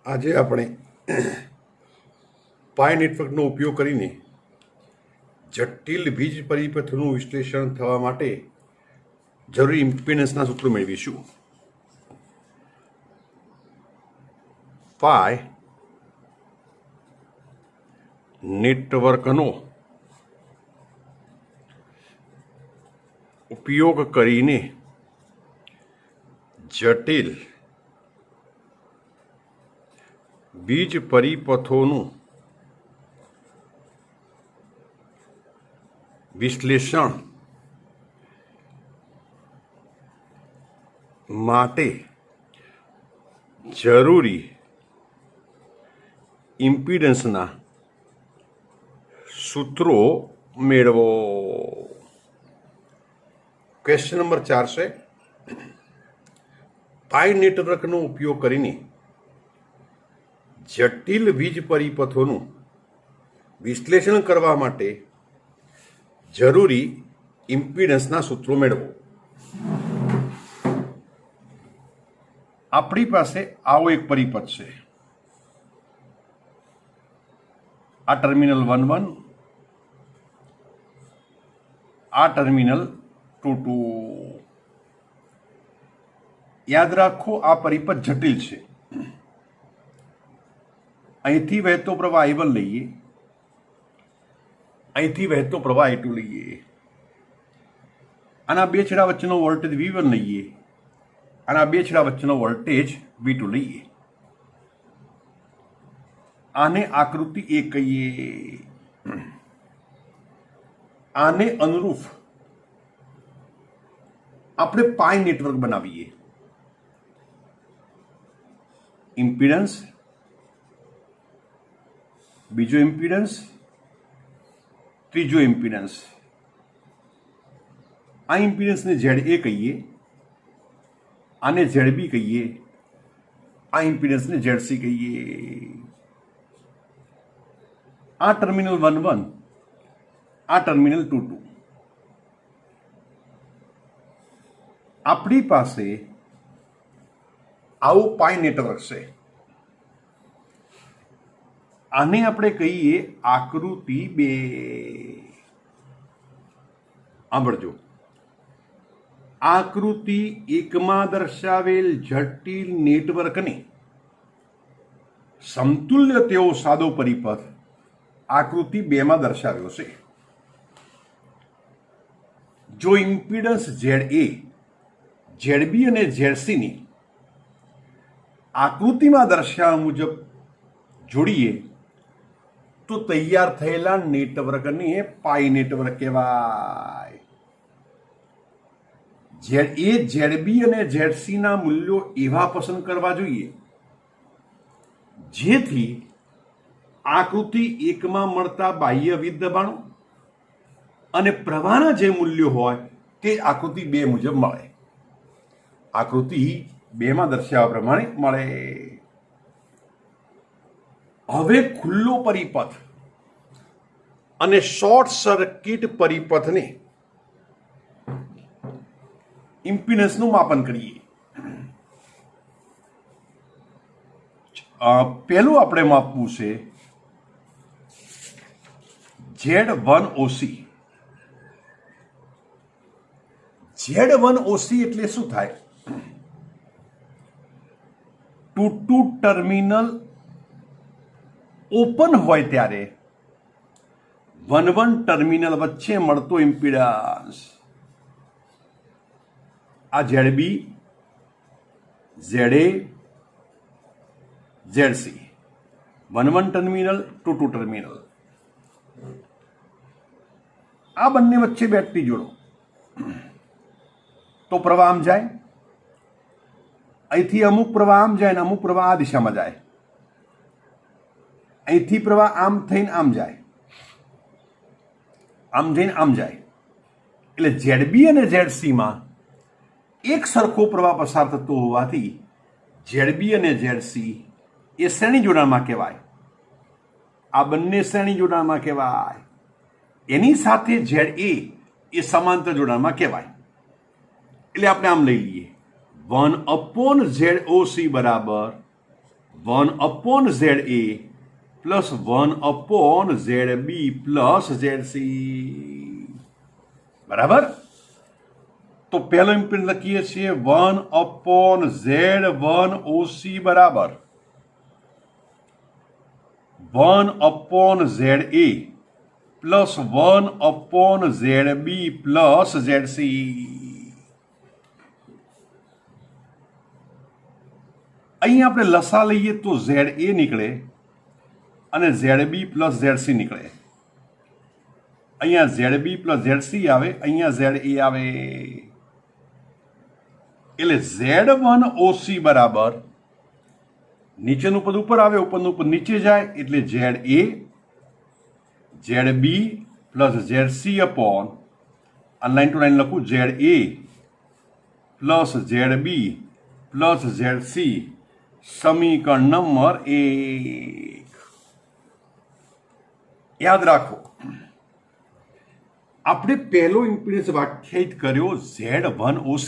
આજે આપણે પાય નેટવર્કનો ઉપયોગ કરીને જટિલ વીજ પરિપથનું વિશ્લેષણ થવા માટે જરૂરી ઇમ્પિડન્સના સૂત્રો મેળવીશું. પાય નેટવર્કનો ઉપયોગ કરીને જટિલ વીજ પરિપથોનું વિશ્લેષણ માટે જરૂરી ઇમ્પિડન્સના સૂત્રો મેળવો. ક્વેશ્ચન નંબર 4 છે, પાય નેટવર્કનો ઉપયોગ કરીને જટિલ વીજ પરિપથોનું વિશ્લેષણ કરવા માટે જરૂરી ઇમ્પિડન્સના સૂત્રો મેળવો. આપણી પાસે આવો એક પરિપથ છે. આ ટર્મિનલ 1 1, આ ટર્મિનલ 2 2. યાદ રાખો, આ પરિપથ જટિલ છે. અહીંથી વહેતો પ્રવાહ I1 લઈએ, અહીંથી વહેતો પ્રવાહ I2 લઈએ, આના બે છેડા વચ્ચેનો વોલ્ટેજ V1 લઈએ, આના બે છેડા વચ્ચેનો વોલ્ટેજ V2 લઈએ. આને આકૃતિ 1 કહીએ. આને અનુરૂપ આપણે પાય નેટવર્ક બનાવીએ. ઇમ્પિડન્સ, બીજો ઇમ્પિડન્સ, ત્રીજો ઇમ્પિડન્સ. આ ઇમ્પિડન્સને ZA કહીએ, આને ZB કહીએ, આ ઇમ્પિડન્સને ZC કહીએ. આ ટર્મિનલ 1 1, આ ટર્મિનલ 2 2. આપણી પાસે આવું પાય નેટવર્ક છે. આને આપણે કહીએ આકૃતિ 2. સાંભળજો, આકૃતિ 1માં દર્શાવેલ જટિલ નેટવર્કને સમતુલ્ય તેવો સાદો પરિપથ આકૃતિ 2માં દર્શાવ્યો છે. જો ઇમ્પિડન્સ ZA, ZB અને ZC ની આકૃતિમાં દર્શાવ્યા મુજબ જોડીએ તો તૈયાર થયેલા નેટવર્કને પાય નેટવર્ક કહેવાય. ZA, ZB અને ZC ના મૂલ્યો એવા પસંદ કરવા જોઈએ જેથી આકૃતિ 1માં મળતા બાહ્ય વીજ દબાણો અને પ્રવાહના જે મૂલ્યો હોય તે આકૃતિ 2 મુજબ મળે. આકૃતિ 2માં દર્શાવ્યા પ્રમાણે મળે. હવે ખુલ્લો પરિપથ અને શોર્ટ સર્કિટ પરિપથને ઇમ્પિડન્સનું માપન કરીએ. પહેલું આપણે માપવું છે Z1OC. Z1OC એટલે શું થાય? ટુ ટર્મિનલ ઓપન હોય ત્યારે 1 1 ટર્મિનલ વચ્ચે મળતો ઇમ્પિડન્સ. આ ZB, ZA, ZC, 1 1 terminal, 2 2 terminal. આ બંને વચ્ચે બેટરી જોડો તો પ્રવાહ આમ જાય, અહીંથી અમુક પ્રવાહ આમ જાય ને અમુક પ્રવાહ આ દિશામાં જાય, અહીંથી પ્રવાહ આમ થઈને આમ જાય, આમ જઈને આમ જાય. એટલે ZB અને ZC માં એક સરખો પ્રવાહ પસાર થતો હોવાથી ZB અને ZC એ શ્રેણી જોડાણમાં કહેવાય. આ બંને શ્રેણી જોડાણમાં કહેવાય. એની સાથે ZA એ સમાંતર જોડાણમાં કહેવાય. એટલે આપણે આમ લઈ લઈએ 1/ZOC બરાબર 1/ZA plus 1/ZB plus ZC. બરાબર? તો પહેલો ઇમ્પિડન્સ લખીએ છીએ 1/Z1 OC બરાબર 1/ZA plus 1/ZB plus ZC. અહીં આપણે લસા લઈએ તો ZA નીકળે અને ZB પ્લસ ZC નીકળે. અહીંયા ZB પ્લસ ZC આવે, અહીંયા ZA આવે. એટલે Z1 OC બરાબર નીચેનું પદ ઉપર આવે, ઉપરનું પદ નીચે જાય એટલે ZA ZB plus ZC upon આ લાઈન ટુ લાઈન લખું ZA plus ZB plus ZC સમીકરણ નંબર 1. યાદ રાખો આપણે પહેલો ઇમ્પિડન્સ વ્યાખ્યાયિત કર્યો Z1 OC.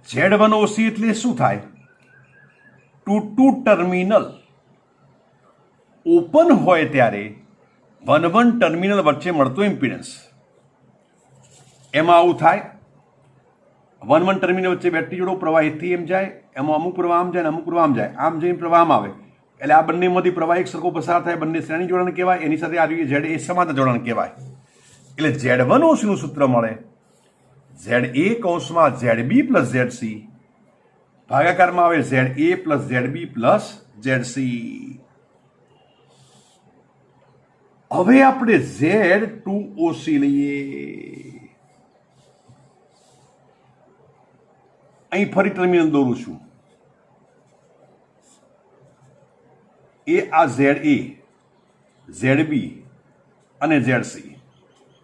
Z1 OC એટલે શું થાય? ટુ ટર્મિનલ ઓપન હોય ત્યારે 1 ટર્મિનલ વચ્ચે મળતો ઇમ્પિડન્સ. એમાં આવું થાય 1 ટર્મિનલ વચ્ચે બેટરી જોડો પ્રવાહ એથી એમ જાય, એમાં અમુક પ્રવાહ આમ જાય ને અમુક પ્રવાહ આમ જાય, આમ જઈને પ્રવાહ આમ આવે એટલે આ બંનેમાંથી પ્રવાહ એક સરખો પસાર થાય, બંને શ્રેણી જોડાણ કહેવાય. એની સાથે આવી ZA સમાંતર જોડાણ કહેવાય. એટલે Z1 OC નું સૂત્ર મળે ZA કૌંસમાં ZB પ્લસ ZC ભાગાકારમાં આવે ZA plus ZB plus ZC. હવે આપણે Z2 OC લઈએ. અહીં ફરી ટર્મિનલ દોરું છું. એ આ ZA ZB અને ZC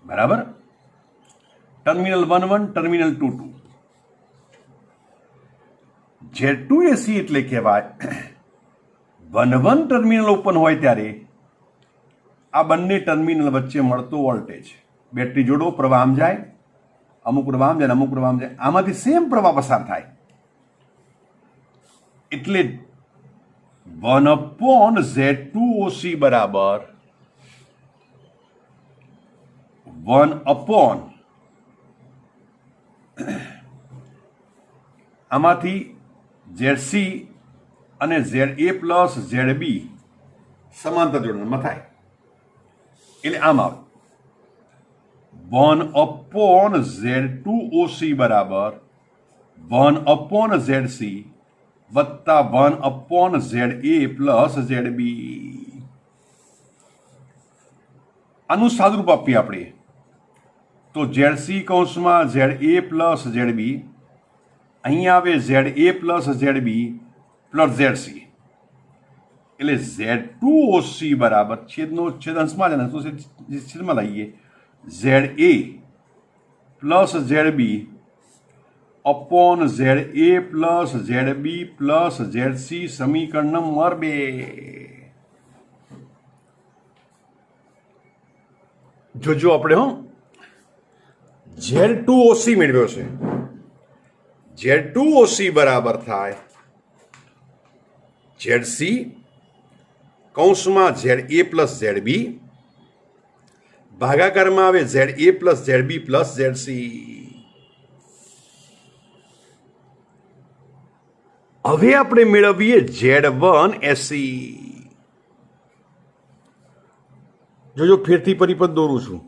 બરાબર. ટર્મિનલ 1 ટર્મિનલ 2 Z2 AC એટલે કહેવાય 1 ટર્મિનલ ઓપન હોય ત્યારે આ બંને ટર્મિનલ વચ્ચે મળતો વોલ્ટેજ. બેટરી જોડો પ્રવાહ આમ જાય, અમુક પ્રવાહ આમ જાય, અમુક પ્રવાહ આમ જાય, આમાંથી સેમ પ્રવાહ પસાર થાય એટલે 1/Z2 OC બરાબર 1/ આમાંથી ZC અને ZA પ્લસ ZB સમાંતર જોડાણમાં થાય એટલે આમ આવે 1/Z2 OC બરાબર 1/ZC વત્તા 1/ZA પ્લસ ZB. આનું સાદુરૂપ આપીએ આપણે તો ZC કૌંસમાં ZA પ્લસ ZB, અહીંયા આવે ZA plus ZB plus ZC એટલે Z2 OC બરાબર છેદનો છેદ અંશમાં છે ને તો છેદમાં લઈએ ZA plus ZB upon ZA plus ZB plus ZC સમીકરણ નંબર 2. જોજો આપણે Z2 OC મેળવ્યો છે. Z2 OC બરાબર થાય ZC કૌંસમાં ZA પ્લસ ZB ભાગાકારમાં આવે ZA plus ZB plus ZC. હવે આપણે મેળવીએ Z1 SC. જોજો ફેરથી પરિપથ દોરું છું.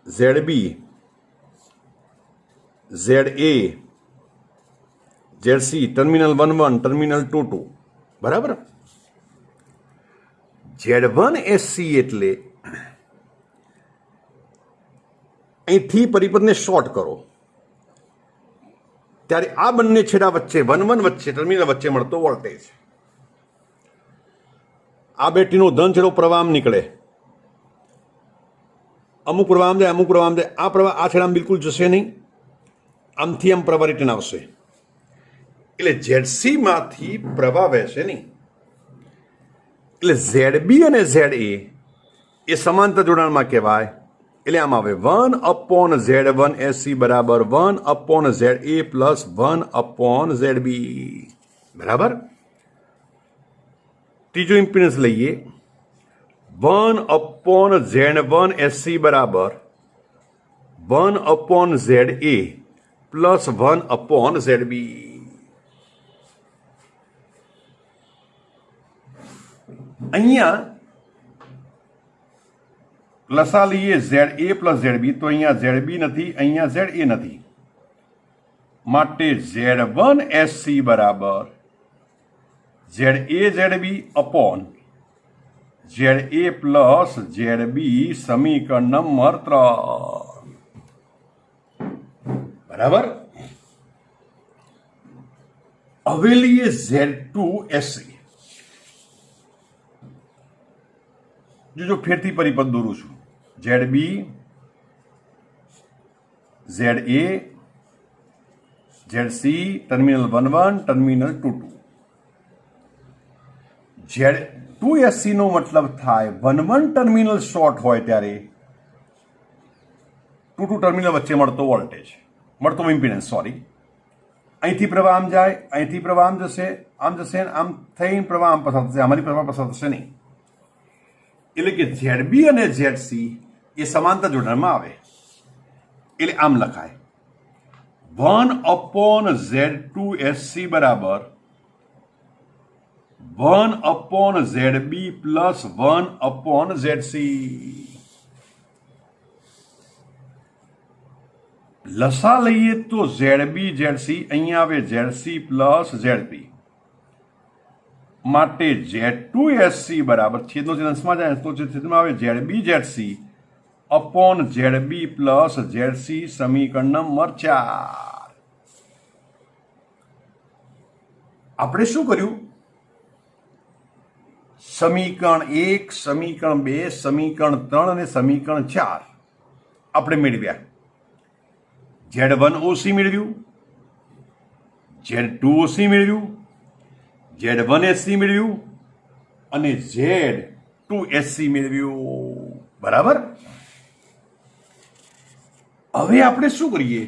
ZB ZA ZC terminal 1 terminal 2 બરાબર. Z1 SC એટલે અહીંથી પરિપથને શોર્ટ કરો ત્યારે આ બંને છેડા વચ્ચે 1 વચ્ચે ટર્મિનલ વચ્ચે મળતો વોલ્ટેજ. આ બેટરીનો ધન છેડો પ્રવાહ આમ નીકળે, અમુક પ્રવાહ આમ જાય, અમુક પ્રવાહ આમ જાય. આ પ્રવાહ આ છેડામાં બિલકુલ જશે નહીં, આમથી આમ પ્રવાહ રિટર્ન આવશે એટલે ZC માંથી પ્રવાહ વહેશે નહીં. એટલે ZB અને ZA એ સમાંતર જોડાણમાં કહેવાય એટલે આમ આવે 1/Z1 SC બરાબર 1/ZA પ્લસ 1/ZB. બરાબર. ત્રીજો ઇમ્પિડન્સ લઈએ 1/Z1SC બરાબર 1/ZA પ્લસ 1/ZB. અહીંયા લસા લઈએ ZA પ્લસ ZB, તો અહીંયા ZB નથી, અહીંયા ZA નથી, માટે Z1SC બરાબર ZA ZB upon ZA plus ZB સમીકરણ નંબર 3. બરાબર. હવે લઈએ Z2SC. જો ફેરથી પરિપદ દોરું છું, ZB ZA ZC terminal 1 1 terminal 2 2. Z2SC નો મતલબ થાય 1 1 ટર્મિનલ શોર્ટ હોય ત્યારે 2 2 ટર્મિનલ વચ્ચે મળતો વોલ્ટેજ, મળતો ઇમ્પિડન્સ, સોરી. અહીંથી પ્રવાહ આમ જાય, અહીંથી પ્રવાહ આમ જશે, આમ થઈને પ્રવાહ આમ પસાર થશે, આમાંથી પ્રવાહ પસાર થશે નહીં. એટલે કે ZB અને ZC એ સમાંતર જોડાણમાં આવે. એટલે આમ લખાય 1/Z2SC બરાબર 1/ZB પ્લસ 1/ZC. લસા લઈએ તો ZB ZC, અહીંયા આવે ZC પ્લસ ZB, માટે Z2SC બરાબર છેદનો છેદ અંશમાં જાય તો છેદમાં આવે ZB ZC upon ZB plus ZC સમીકરણ નંબર 4. આપણે શું કર્યું? સમીકરણ 1, સમીકરણ 2, સમીકરણ 3 અને સમીકરણ 4 આપણે મેળવ્યા. Z1OC મેળવ્યું, Z2OC મેળવ્યું, Z1SC મેળવ્યું અને Z2SC મેળવ્યું. બરાબર. હવે આપણે શું કરીએ?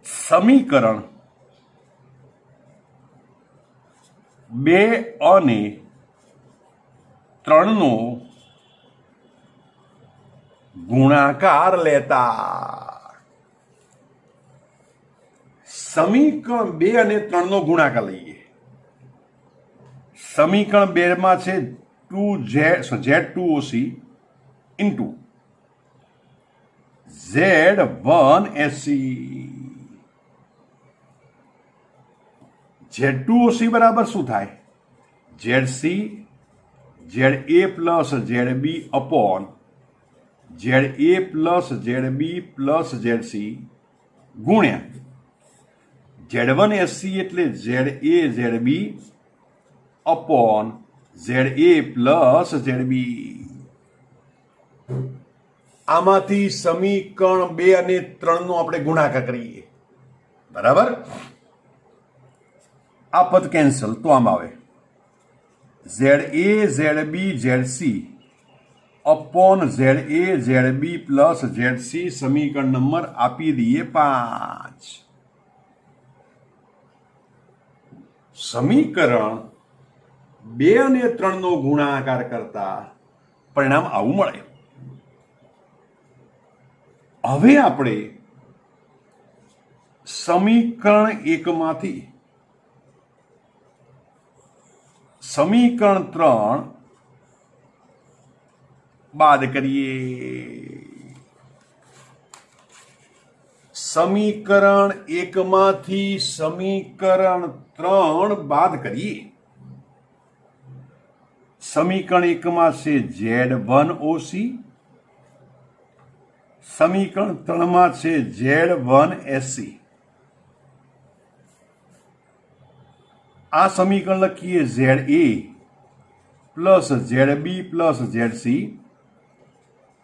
સમીકરણ 2 અને 3 નો ગુણાકાર લેતા. સમીકરણ 2 અને 3 નો ગુણાકાર લઈએ. સમીકરણ 2 માં છે Z2OC ઇન્ટુ Z1SC. Z2OC બરાબર શું થાય? ZC ZA plus ZB upon ZA plus ZB plus ZC ગુણ્યા Z1SC એટલે ZA ZB upon ZA plus ZB. આમાંથી સમીકરણ 2 અને 3 નો આપણે ગુણાકાર કરીએ. બરાબર. આ પદ કેન્સલ, તો આમ આવે ZA ZB ZC upon ZA ZB plus ZC સમીકરણ નંબર આપી દઈએ 5. સમીકરણ 2 અને 3 નો ગુણાકાર કરતા પરિણામ આવું મળે. હવે આપણે સમીકરણ 1 માંથી સમીકરણ 3 બાદ કરીએ. સમીકરણ 1 માંથી સમીકરણ 3 બાદ કરીએ. સમીકરણ 1 માં છે Z1OC, સમીકરણ 3 માં છે Z1SC. આ સમીકરણ લખીએ ZA plus ZB plus ZC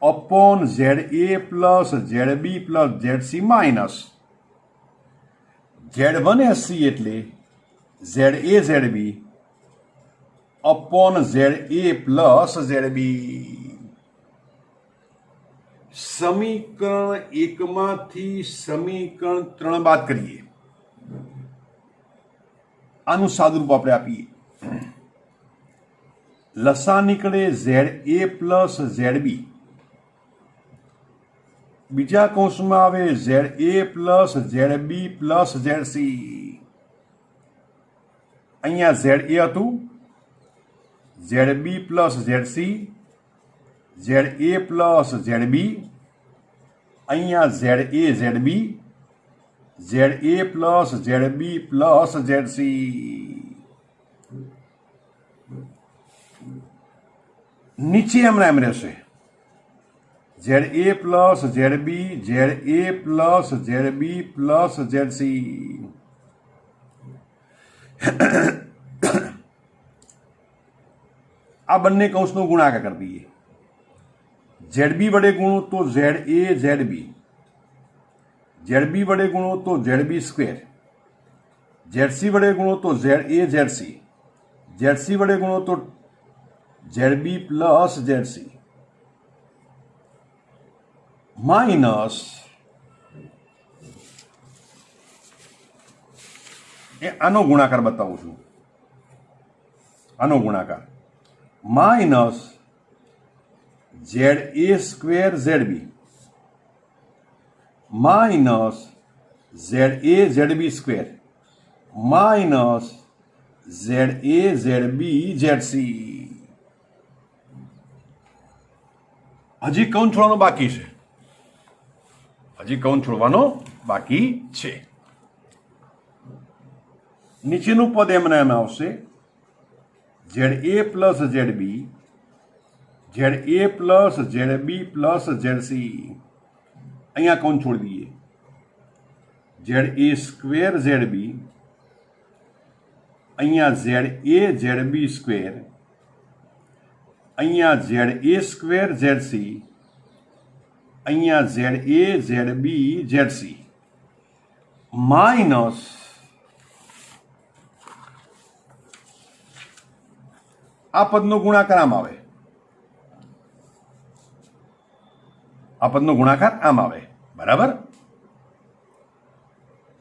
upon ZA plus ZB plus ZC minus Z1SC એટલે ZA ZB upon ZA plus ZB. સમીકરણ એકમાંથી સમીકરણ 3 બાદ કરીએ, આનું સાદુરૂપ આપણે આપીએ. લસા નીકળે ZA પ્લસ ZB, બીજા કૌંસમાં આવે ZA plus ZB plus ZC. અહીંયા ZA હતું, ZB plus ZC, ZA plus ZB, અહીંયા ZA ZB, ZA plus ZB plus ZC. નીચે એમના એમ રહેશે ZA plus ZB, ZA plus ZB plus ZC. આ બંને કૌંસનો ગુણાકાર કરી દઈએ. ZB વડે ગુણો તો ZA ZB, ZB વડે ગુણો તો ZB સ્ક્વેર, ZC વડે ગુણો તો ZA ZC, ZC વડે ગુણો તો ZB પ્લસ ZC માઇનસ આનો ગુણાકાર બતાવું છું, આનો ગુણાકાર minus ZA square ZB minus ZA ZB square minus ZA ZB ZC. હજી કૌંસ છોડવાનો બાકી છે, હજી કૌંસ છોડવાનો બાકી છે. નીચેનું પદ એમને એમ આવશે ZA plus ZB, ZA plus ZB plus ZC. અહીંયા કૌંસ છોડી દઈએ. ZA સ્ક્વેર ZB, અહીંયા ZA ZB સ્ક્વેર, અહીંયા ZA સ્ક્વેર ZC, અહીંયા ZA ZB ZC માઇનસ આ પદનો ગુણાકાર આમ આવે, આ પદનો ગુણાકાર આમ આવે. બરાબર.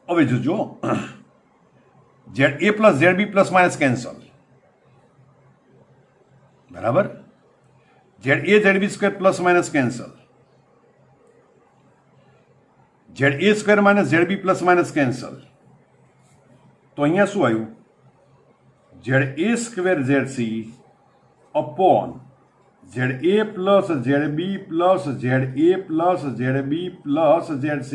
હવે જોજો ZA plus ZB plus minus cancel. બરાબર. ZA ZB square plus minus cancel, ZA square minus ZB plus minus cancel. તો અહીંયા શું આવ્યું? ZA square ZC upon ZA plus ZB plus ZA plus ZB plus ZC.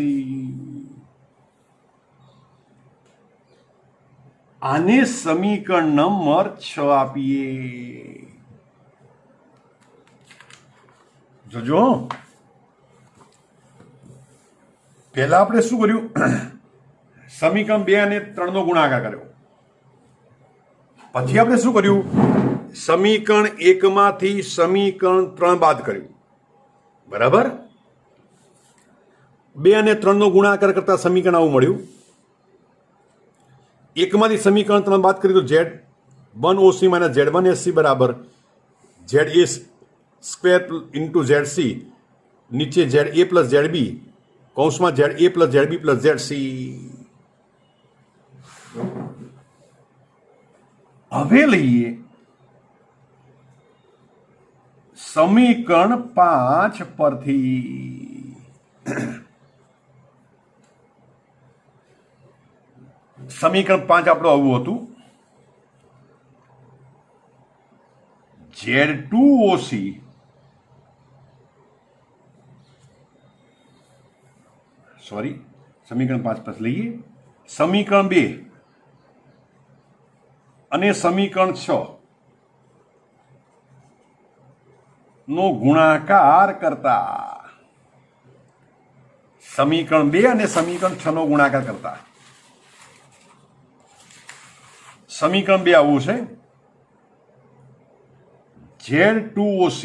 આને સમીકરણ number 6 આપીએ. જોજો, પહેલા આપણે શું કર્યું? સમીકરણ 2 અને 3 નો ગુણાકાર કર્યો. પછી આપણે શું કર્યું? સમીકરણ 1 માંથી સમીકરણ 3 બાદ કર્યું. બરાબર. 2 અને 3 નો ગુણાકાર કરતા સમીકરણ આવું મળ્યું. 1 માંથી સમીકરણ 3 બાદ કરી તો Z1OC માઇનસ Z1SC બરાબર ZA સ્ક્વેર ઇન્ટુ ZC, નીચે ZA પ્લસ ZB, કૌંસમાં ZA plus ZB plus ZC. હવે લઈએ સમીકરણ 5 પરથી. સમીકરણ 5 આપણું આવું હતું. Z2OC સમીકરણ 5 પછી લઈએ. સમીકરણ 2 અને સમીકરણ 6 નો ગુણાકાર કરતા, સમીકરણ 2 અને સમીકરણ 6 નો ગુણાકાર કરતા સમીકરણ 2 આવું છે Z2OC,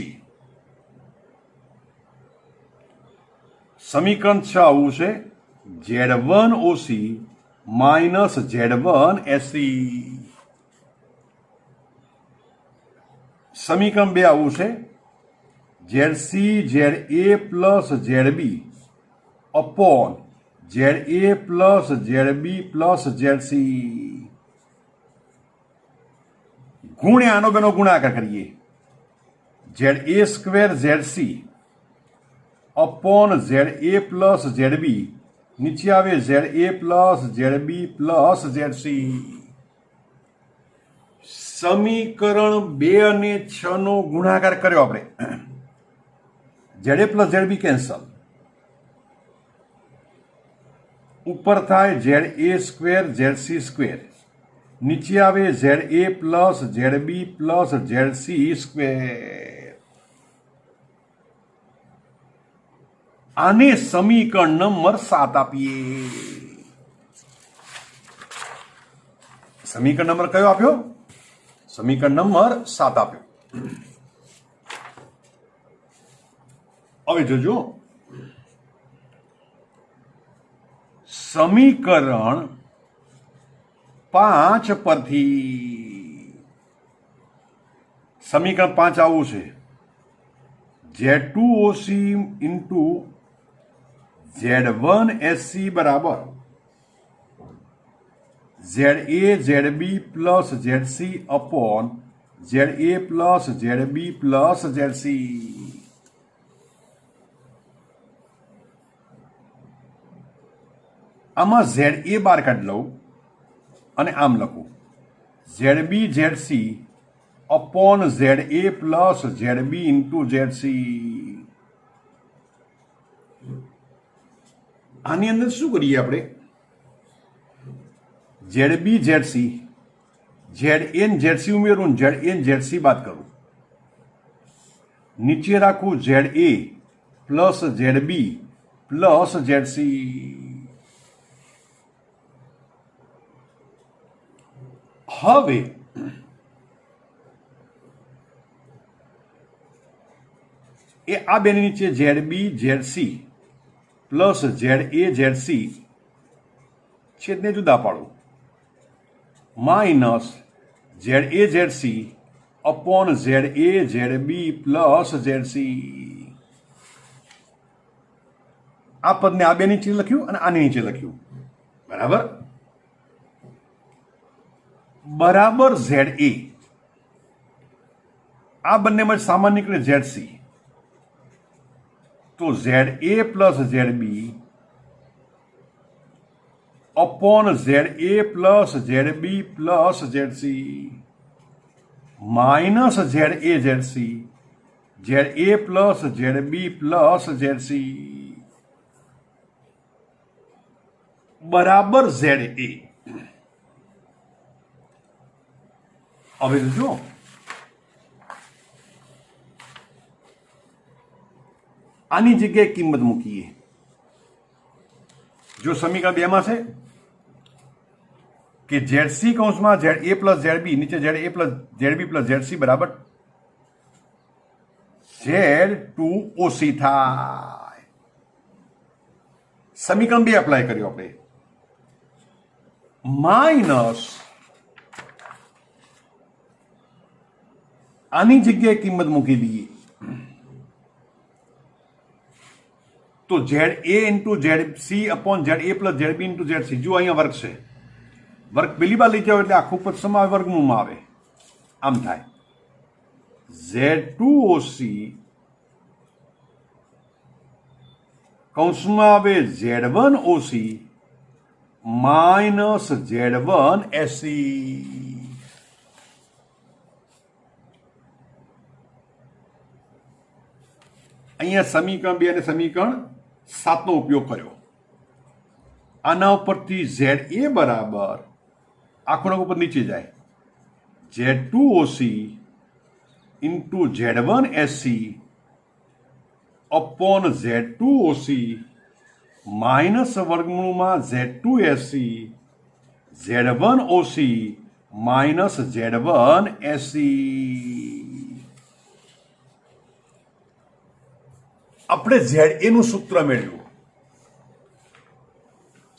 સમીકરણ 6 આવું છે Z1OC માઇનસ Z1SC. સમીકરણ 2 આવું છે ZC ZA plus ZB upon ZA plus ZB plus ZC ગુણ્યા આનો બેનો ગુણાકાર કરીએ. ZA square ZC upon ZA plus ZB નીચે આવે ZA plus ZB plus ZC. સમીકરણ 2 અને 6 નો ગુણાકાર કર્યો આપણે. ZA પ્લસ ZB કેન્સલ, ઉપર થાય ZA સ્ક્વેર ZC સ્ક્વેર, નીચે આવે ZA plus ZB plus ZC square. આને સમીકરણ નંબર 7 આપીએ. સમીકરણ નંબર કયો આપ્યો? સમીકરણ નંબર 7 આપ્યો. હવે જોજો, સમીકરણ 5 પરથી સમીકરણ 5 આવું છે. Z2OC ઇન્ટુ Z1SC બરાબર ZA ZB plus ZC upon ZA plus ZB plus ZC. આમાં ZA બાર કાઢી લઉં અને આમ લખું ZB ZC upon ZA plus ZB into ZC. આની અંદર શું કરીએ આપણે? ZB ZC, ZN ZC ઉમેરું, ZN ZC બાદ કરું, નીચે રાખું ZA plus ZB plus ZC. હવે એ આ બેની નીચે ZB ZC plus ZA ZC છેદને જુદા પાડું, minus ZA ZC upon ZA ZB plus ZC. આ પદને આ બે નીચે લખ્યું અને આની નીચે લખ્યું, બરાબર બરાબર ZA. આ બંનેમાં સામાન્ય નીકળે ZC, તો ZA plus ZB upon ZA plus ZB plus ZC minus ZA ZC, ZA plus ZB plus ZC બરાબર ZA. હવે જો આની જગ્યાએ કિંમત મૂકીએ. જો સમીકરણ 2 માં છે કે ZC કૌંસમાં ZA પ્લસ ZB નીચે ZA plus ZB plus ZC બરાબર Z2OC થાય. સમીકરણ 2 એપ્લાય કર્યું આપણે, માઇનસ આની જગ્યાએ કિંમત મૂકી દઈએ તો ZA into ZC upon ZA plus ZB into ZC. જો અહીંયા વર્ગ છે, વર્ગ પેલી બાર લઈ જાઓ એટલે આખું પદ સમાવે વર્ગમૂળમાં આવે, આમ થાય Z2OC કૌંસમાં આવે Z1OC માઇનસ Z1SC. અહીંયા સમીકરણ 2 અને સમીકરણ 7 નો ઉપયોગ કર્યો. આના ઉપરથી ZA બરાબર આખો ઉપર નીચે જાય Z2OC into Z1SC upon Z2OC minus વર્ગમૂળમાં Z2SC Z1OC માઇનસ Z1SC. આપણે ZA નું સૂત્ર મેળવ્યું.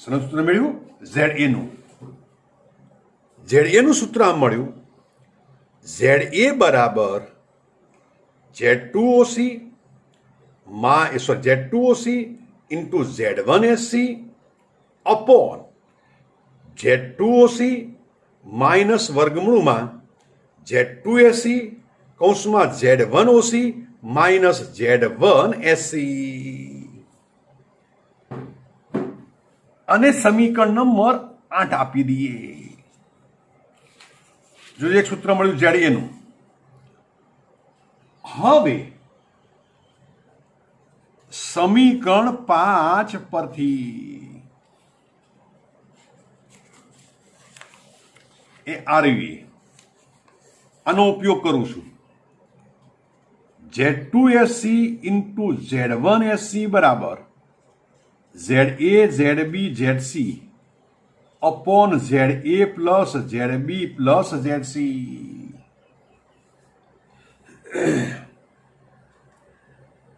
શેનું સૂત્ર મેળવ્યું? ZA નું. ZA નું સૂત્ર આમ મળ્યું ZA બરાબર Z2OC Z2OC into Z1SC upon Z2OC minus વર્ગમૂળમાં Z2SC કૌંસમાં Z1OC માઇનસ Z1SC અને સમીકરણ નંબર 8 આપી દઈએ. જો એક સૂત્ર મળ્યું ZA નું. હવે સમીકરણ 5 પરથી એ આરવી આનો ઉપયોગ કરું છું. Z2SC ઇન્ટુ Z1SC બરાબર ZA ZB ZC upon ZA plus ZB plus ZC.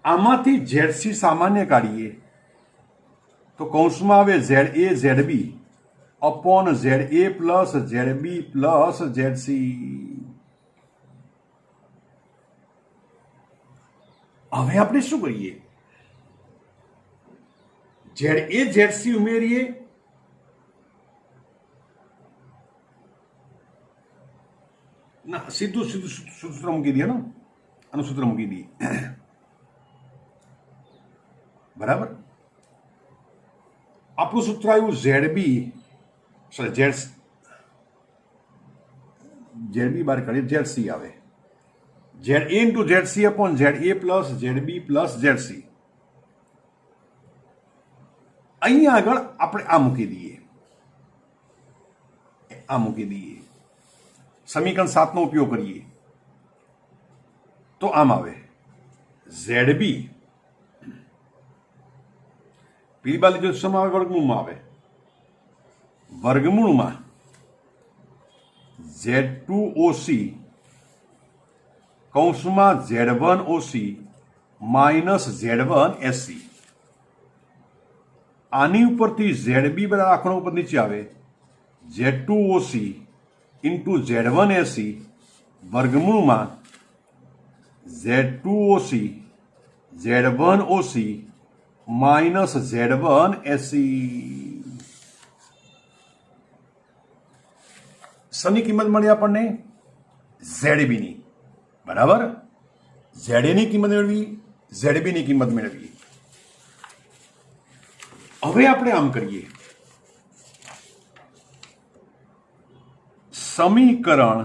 આમાંથી ZC સામાન્ય કાઢીએ તો કૌંસમાં આવે ZA ZB upon ZA plus ZB plus ZC. હવે આપણે શું કરીએ? ZA ZC ઉમેરીએ ના સીધું સૂત્ર મૂકી દઈએ ને આનું સૂત્ર મૂકી દઈએ બરાબર. આપણું સૂત્ર આવ્યું ZB બાર કાઢીએ ZC આવે ZA into ZC upon ZA plus ZB plus ZC. અહીંયા આગળ આપણે આ મૂકી દઈએ સમીકરણ 7 નો ઉપયોગ કરીએ તો આમ આવે ZB પેલી બાજુ જો સમ આવે વર્ગમૂળમાં આવે વર્ગમૂળમાં Z2OC કૌંસમાં Z1OC માઇનસ Z1SC. આની ઉપરથી ZB બરાબર આખો ઉપર નીચે આવે Z2OC ઇન્ટુ Z1SC વર્ગમૂળમાં Z2OC Z1OC માઇનસ Z1SC. શની કિંમત મળી આપણને? ZB ની બરાબર. ZA ની કિંમત મેળવી, ZB ની કિંમત મેળવી. હવે આપણે આમ કરીએ સમીકરણ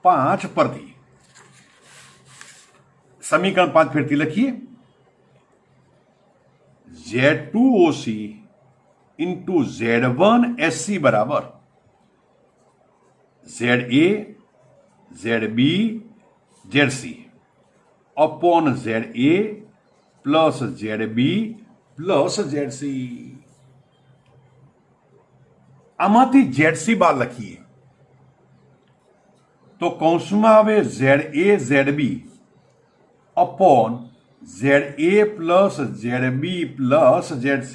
5 પરથી સમીકરણ 5 ફેરથી લખીએ Z2OC ઇન્ટુ Z1SC બરાબર ZA ZB ZC upon ZA plus ZB plus ZC. આમાંથી ZC બાર લખીએ તો કૌંસમાં આવે ZA ZB upon ZA plus ZB plus ZC.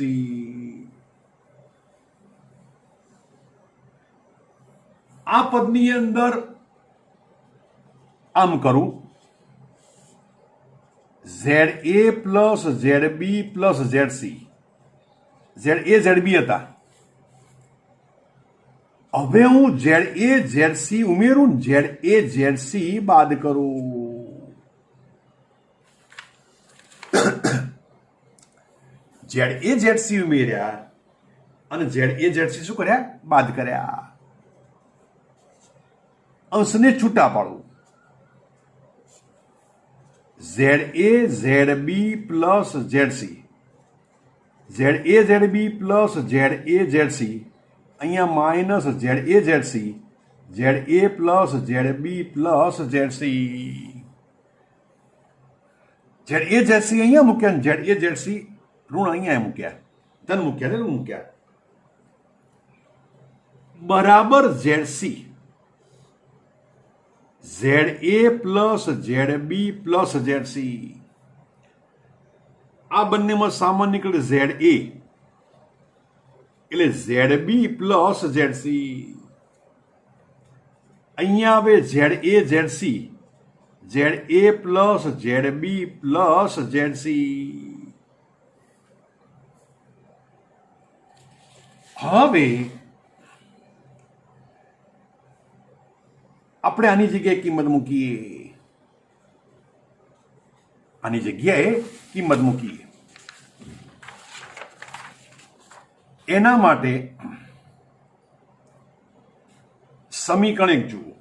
આ પદની અંદર આમ કરું ZA plus ZB plus ZC. ZA ZB હતા. હવે હું ZA ZC ઉમેરું ZA ZC બાદ કરું. ZA ZC ઉમેર્યા અને ZA ZC શું કર્યા? બાદ કર્યા. અંશને છૂટા પાડું. ZA ZB plus ZC ZA ZB plus ZA ZC અહીંયા minus ZA ZC ZA plus ZB plus ZC. ZA ZC અહીંયા મૂક્યા ZA ZC ઋણ અહીંયા મૂક્યા ધન મૂક્યા ને ઋણ મૂક્યા બરાબર ZC ZA plus ZB plus ZC. આ બંનેમાં સામાન્ય નીકળે ZA એટલે ZB પ્લસ ZC. અહીંયા આવે ZA ZC Z A plus Z B plus Z C. હવે આપણે આની જગ્યાએ કિંમત મૂકીએ. આની જગ્યાએ કિંમત મૂકીએ. એના માટે સમીકરણ એક જુઓ.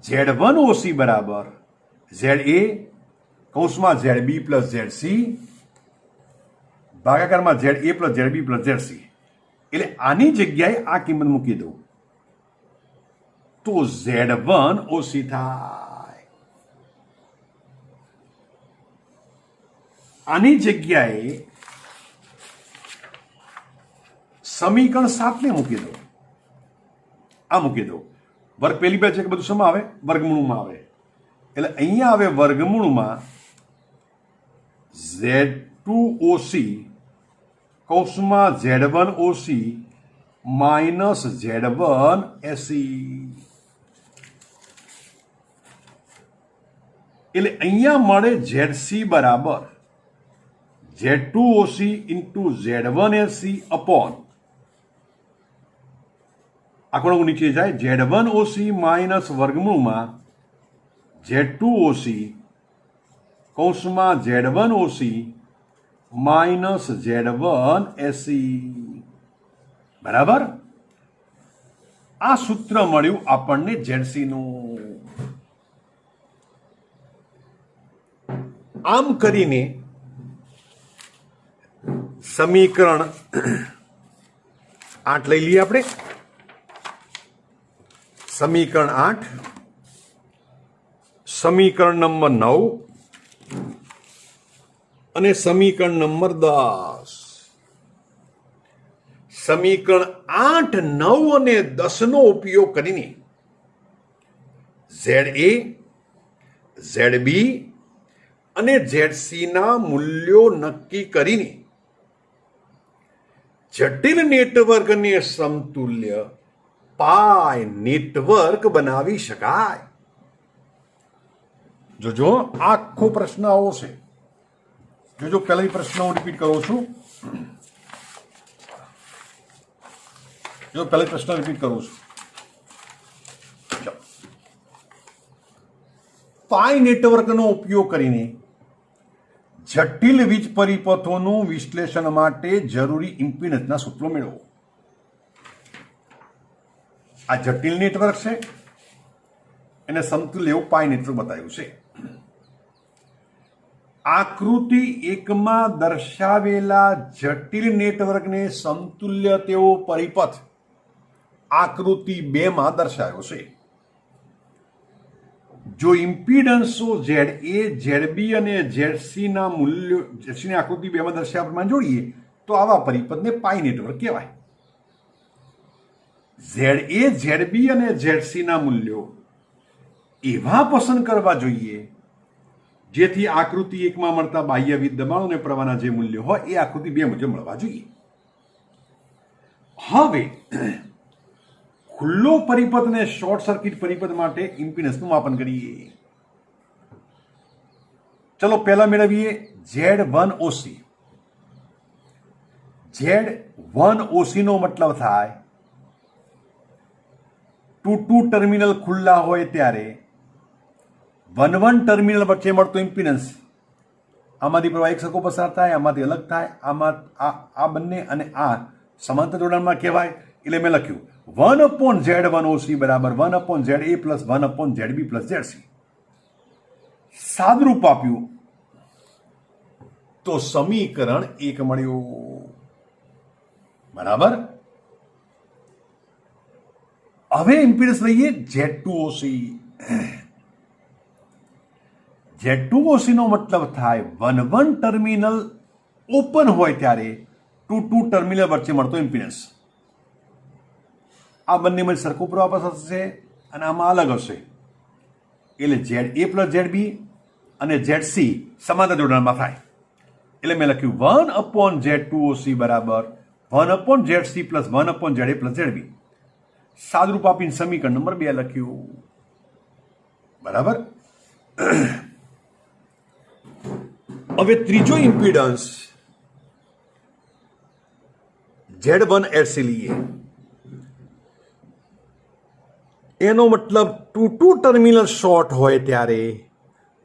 Z1OC બરાબર ZA કૌંસમાં ZB plus ZC ભાગાકારમાં ZA plus ZB plus ZC. એટલે આની જગ્યાએ આ કિંમત મૂકી દઉં તો Z1OC થાય. આની જગ્યાએ સમીકરણ 7 ને મૂકી દો. આ મૂકી દો. વર્ગ પેલી બે છે કે બધું શેમાં આવે? વર્ગમૂળમાં આવે. એટલે અહીંયા આવે વર્ગમૂળમાં Z2OC કૌંસમાં Z1OC માઇનસ Z1SC. એટલે અહીંયા મળે ZC બરાબર Z2OC ઇન્ટુ Z1SC અપોન આંકડો નીચે જાય Z1OC માઇનસ વર્ગમૂળમાં Z2OC કૌંસમાં Z1OC માઇનસ Z1SC બરાબર. આ સૂત્ર મળ્યું આપણને ZC નું. આમ કરીને સમીકરણ 8 લઈ લઈએ આપણે. સમીકરણ 8, સમીકરણ નંબર 9 અને સમીકરણ નંબર 10. સમીકરણ 8, 9 અને 10 નો ઉપયોગ કરીને ZA, ZB અને ZC ના મૂલ્યો નક્કી કરીને જટિલ નેટવર્કને સમતુલ્ય પાય નેટવર્ક બનાવી શકાય. જોજો આખો પ્રશ્ન આવો છે. જોજો પહેલા પ્રશ્ન હું રિપીટ કરું છું. જો પહેલા પ્રશ્ન રિપીટ કરું છું. પાય નેટવર્કનો ઉપયોગ કરીને જટિલ વીજ પરિપથોનું વિશ્લેષણ માટે જરૂરી ઇમ્પિડન્સના સૂત્રો મેળવો. આ જટિલ નેટવર્ક છે, એને સમતુલ્ય એવું પાય નેટવર્ક બતાવ્યું છે. આકૃતિ 1માં દર્શાવેલા જટિલ નેટવર્કને સમતુલ્ય તેવો પરિપથ આકૃતિ 2માં દર્શાવ્યો છે. જો ઇમ્પિડન્સો ZA, ZB અને ZC ના મૂલ્યો ZC ની આકૃતિ 2માં દર્શાવ્યા પ્રમાણે જોડીએ તો આવા પરિપથને પાય નેટવર્ક કહેવાય. ZA, ZB અને ZC ના મૂલ્યો એવા પસંદ કરવા જોઈએ જેથી આકૃતિ 1માં મળતા બાહ્ય વીજ દબાણો અને પ્રવાહના જે મૂલ્યો હોય એ આકૃતિ 2 મુજબ મળવા જોઈએ. હવે ખુલ્લો પરિપથ અને શોર્ટ સર્કિટ પરિપથ માટે ઇમ્પિડન્સનું માપન કરીએ. ચલો પહેલા મેળવીએ Z1OC. Z1OC નો મતલબ થાય ટુ ટર્મિનલ ખુલ્લા હોય ત્યારે 1 ટર્મિનલ વચ્ચે મળતો ઇમ્પિડન્સ. આમાંથી પ્રવાહ એક સરખો પસાર થાય, આમાંથી અલગ થાય, આમાં આ બંને અને આ સમાંતર જોડાણમાં કહેવાય. એટલે મેં લખ્યું 1/Z1OC બરાબર 1/ZA plus 1/ZB plus ZC. સાદરૂપ આપ્યું તો સમીકરણ 1 મળ્યું. બરાબર. હવે ઇમ્પિડન્સ લઈએ Z2OC. Z2OC નો મતલબ થાય 1 ટર્મિનલ ઓપન હોય ત્યારે ટુ ટર્મિનલ વચ્ચે મળતો ઇમ્પિડન્સ. આ બંનેમાં સરખો પ્રવાહ પસાર થશે અને આમાં અલગ હશે. એટલે ZA પ્લસ ZB અને ZC સમાંતર જોડાણમાં થાય. એટલે મેં લખ્યું 1/Z2OC બરાબર 1/ZC plus 1/ZA plus ZB. સાદરૂપ આપીને સમીકરણ નંબર 2 લખ્યું. બરાબર. હવે ત્રીજો ઇમ્પિડન્સ Z1SC લઈએ. એનો મતલબ ટુ ટર્મિનલ શોર્ટ હોય ત્યારે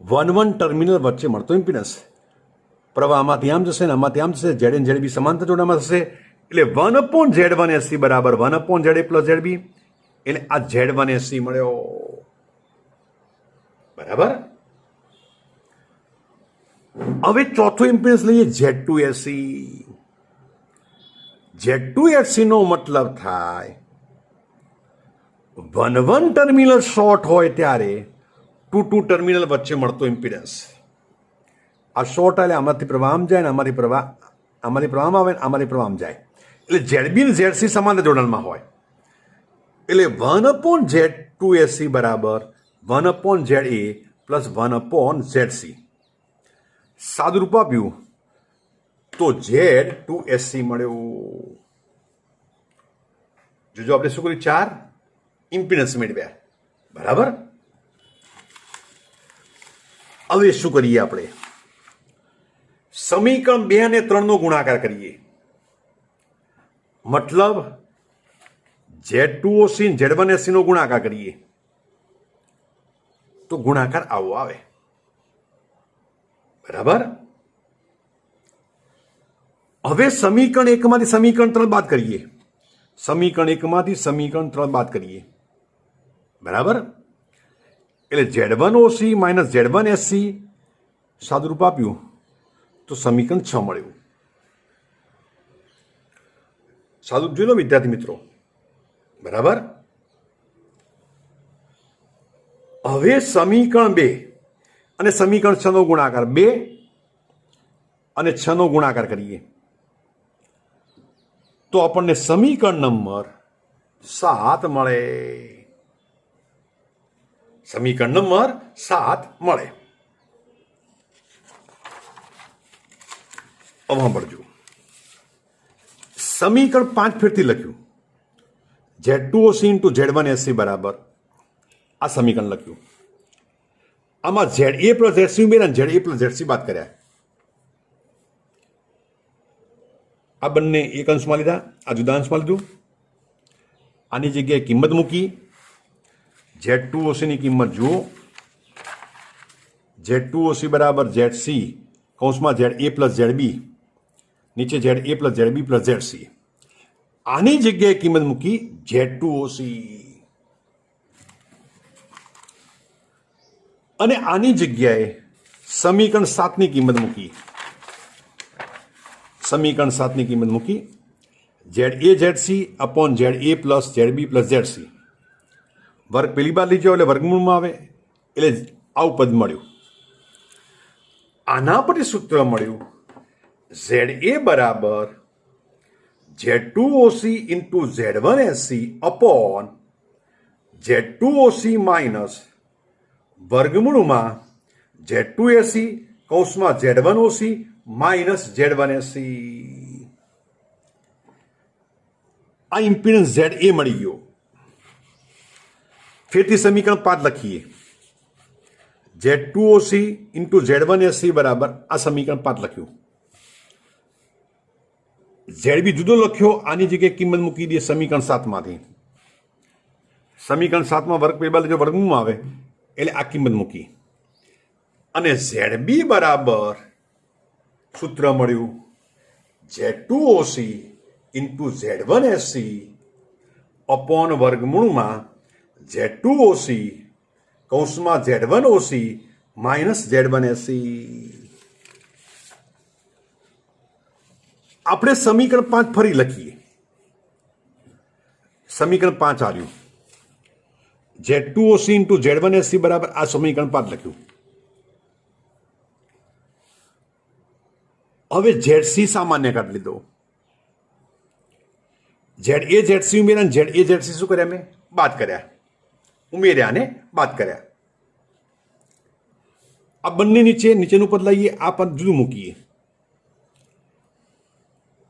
1 ટર્મિનલ વચ્ચે મળતો ઇમ્પિડન્સ. પ્રવાહ આમાંથી આમ જશે ને આમાંથી આમ જશે. ZA અને ZB સમાંતર જોડાણમાં થશે એટલે 1/Z1SC બરાબર 1/ZA પ્લસ ZB. એટલે આ Z1SC મળ્યો. બરાબર. હવે ચોથો ઇમ્પિડન્સ લઈએ Z2SC. Z2SC નો મતલબ થાય 1 ટર્મિનલ શોર્ટ હોય ત્યારે ટુ ટર્મિનલ વચ્ચે મળતો ઇમ્પિડન્સ. આ શોર્ટ એટલે આમાંથી પ્રવાહ આમ જાય ને આમાંથી પ્રવાહ આવે ને આમાંથી પ્રવાહ આમ જાય. એટલે ZB અને ZC સમાંતર જોડાણમાં હોય એટલે 1/Z2SC બરાબર 1/ZA પ્લસ 1/ZC. સાદું રૂપ આપ્યું તો Z2SC મળ્યું. જોજો આપણે શું કર્યું, 4 ઇમ્પિડન્સ મેળવ્યા. બરાબર. હવે શું કરીએ આપણે, સમીકરણ 2 અને 3 નો ગુણાકાર કરીએ. મતલબ Z2OC Z1SC નો ગુણાકાર કરીએ તો ગુણાકાર આવો આવે. બરાબર. હવે સમીકરણ 1 માંથી સમીકરણ 3 બાદ કરીએ. સમીકરણ 1 માંથી સમીકરણ 3 બાદ કરીએ. બરાબર. એટલે Z1OC માઇનસ Z1SC સાદું રૂપ આપ્યું તો સમીકરણ 6 મળ્યું. સાદું જોઈ લો વિદ્યાર્થી મિત્રો. બરાબર. હવે સમીકરણ 2 અને સમીકરણ 6 નો ગુણાકાર 2 અને 6 નો ગુણાકાર કરીએ તો આપણને સમીકરણ નંબર 7 મળે. સમીકરણ નંબર 7 મળે. હવે સાંભળજો. સમીકરણ 5 ફેરથી લખ્યું. Z2OC ઇન્ટુ Z1SC બરાબર આ સમીકરણ લખ્યું. આમાં ZA પ્લસ ZC ઉમેર્યા, ZA પ્લસ ZC બાદ કર્યા. આ બંને એક અંશમાં લીધા, આ જુદા અંશમાં લીધું. આની જગ્યાએ કિંમત મૂકી. Z2OC ની કિંમત જુઓ. Z2OC બરાબર ZC કૌંસમાં ZA પ્લસ ZB, નીચે ZA plus ZB plus ZC. આની જગ્યાએ કિંમત મૂકી Z2OC અને આની જગ્યાએ સમીકરણ 7 ની કિંમત મૂકી. સમીકરણ 7 ની કિંમત મૂકી ZA ZC upon ZA plus ZB plus ZC. વર્ગ પેલી બાદ લીધો એટલે વર્ગમૂળમાં આવે એટલે આવું પદ મળ્યું. આના પરથી સૂત્ર મળ્યું ZA બરાબર Z2OC into Z1SC upon Z2OC minus વર્ગમૂળમાં Z2SC કૌંસમાં Z1OC માઇનસ Z1SC. આ ઇમ્પિડન્સ ZA મળી ગયો. ફરીથી સમીકરણ 5 લખીએ. Z2OC ઇન્ટુ Z1SC બરાબર આ સમીકરણ 5 લખ્યું. ZB જુદો લખ્યો, આની જગ્યાએ કિંમત મૂકી દે સમીકરણ 7 માંથી. સમીકરણ 7 માં વર્ગ પેલા જો વર્ગમૂળમાં આવે એટલે આ કિંમત મૂકી અને ZB બરાબર સૂત્ર મળ્યું Z2OC ઇન્ટુ Z1SC અપોન વર્ગમૂળમાં Z2OC કૌંસમાં Z1OC માઇનસ Z1SC. આપણે સમીકરણ 5 ફરી લખીએ. સમીકરણ 5 આવ્યું Z2OC ઇન્ટુ Z1SC બરાબર આ સમીકરણ 5 લખ્યું. હવે ZC સામાન્ય કાઢી લીધો. ZA ZC ઉમેર્યા, ZA ZC શું કર્યા મેં બાદ કર્યા, ઉમેર્યા અને બાદ કર્યા. આ બંને નીચેનું પદ લઈએ, આ પદ જુદું મૂકીએ.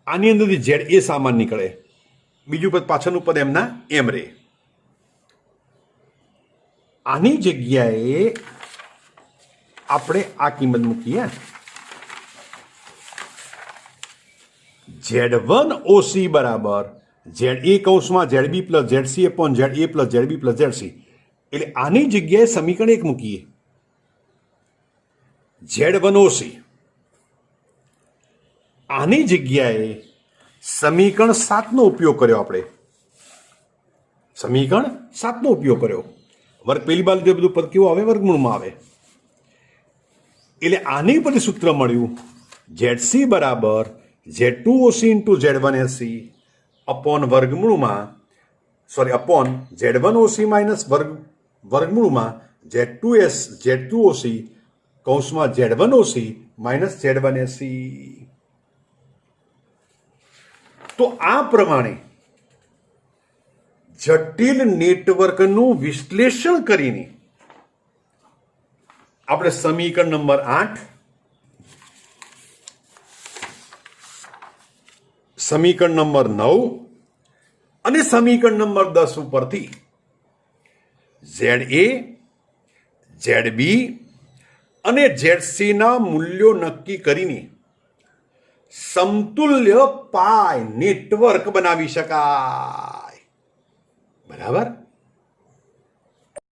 આની અંદરથી ZA સામાન્ય નીકળે, બીજું પદ પાછળનું પદ એમના એમ રહે. આની જગ્યાએ આપણે આ કિંમત મૂકીએ Z1OC બરાબર ZA કૌંસમાં ZB plus ZC upon ZA plus ZB plus ZC. એટલે આની જગ્યાએ સમીકરણ 1 મૂકીએ Z1OC. આની જગ્યાએ સમીકરણ 7 નો ઉપયોગ કર્યો આપણે. સમીકરણ 7 નો ઉપયોગ કર્યો. વર્ગ પહેલી બાજુ બધું પદ કેવું આવે? વર્ગમૂળમાં આવે. એટલે આની પરથી સૂત્ર મળ્યું ZC બરાબર Z2OC ઇન્ટુ Z1SC અપોન વર્ગમૂળમાં અપોન Z1OC માઇનસ વર્ગમૂળમાં Z2OC કૌંસમાં Z1OC માઇનસ Z1SC. તો આ પ્રમાણે જટિલ નેટવર્કનું વિશ્લેષણ કરીને આપણે સમીકરણ નંબર 8, સમીકરણ નંબર 9 અને સમીકરણ નંબર 10 ઉપરથી ZA, ZB અને ZC ના મૂલ્યો નક્કી કરીને સમતુલ્ય પાય નેટવર્ક બનાવી શકાય. બરાબર.